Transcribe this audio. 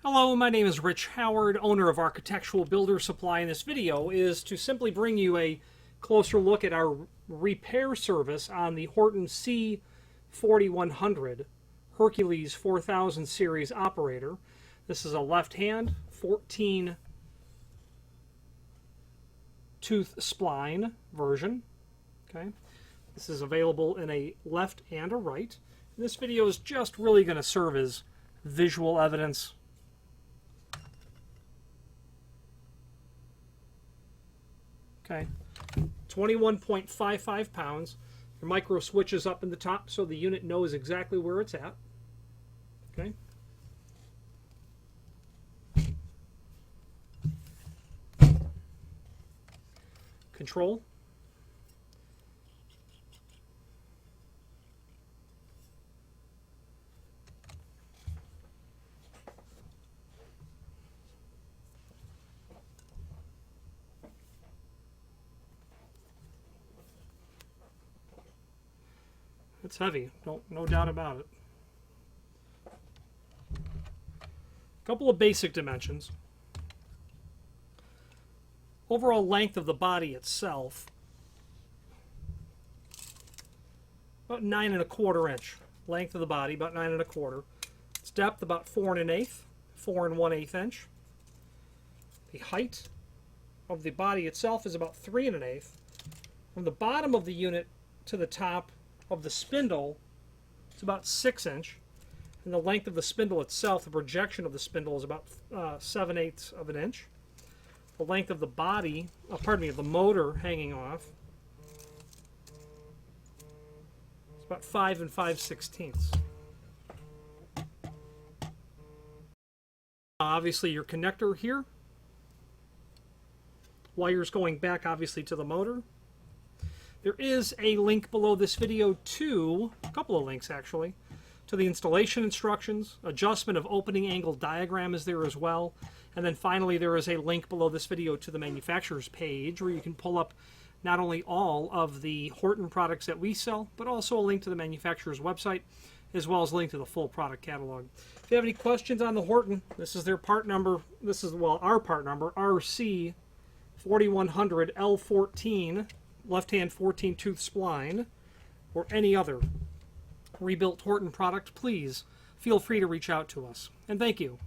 Hello, my name is Rich Howard, owner of Architectural Builder Supply, and this video is to simply bring you a closer look at our repair service on the Horton RC4100 Hercules 4000 series operator. This is a left-hand 14 tooth spline version. Okay, this is available in a left and a right. And this video is just really going to serve as visual evidence. Okay, 21.55 pounds. Your micro switches up in the top so the unit knows exactly where it's at. Okay. Control. It's heavy, no doubt about it. A couple of basic dimensions. Overall length of the body itself, about 9 1/4 inch. Length of the body, about 9 1/4. Its depth, about 4 1/8, 4 1/8 inch. The height of the body itself is about 3 1/8. From the bottom of the unit to the top of the spindle, it's about 6 inch, and the length of the spindle itself, the projection of the spindle, is about 7/8 of an inch. The length of the body, of the motor hanging off, is about 5 5/16. Obviously your connector here, wires going back obviously to the motor. There is a link below this video to, a couple of links actually, to the installation instructions. Adjustment of opening angle diagram is there as well. And then finally there is a link below this video to the manufacturer's page where you can pull up not only all of the Horton products that we sell, but also a link to the manufacturer's website, as well as a link to the full product catalog. If you have any questions on the Horton, this is their part number. This is, well, our part number, RC4100 L14 left-hand 14 tooth spline, or any other rebuilt Horton product, please feel free to reach out to us. And thank you.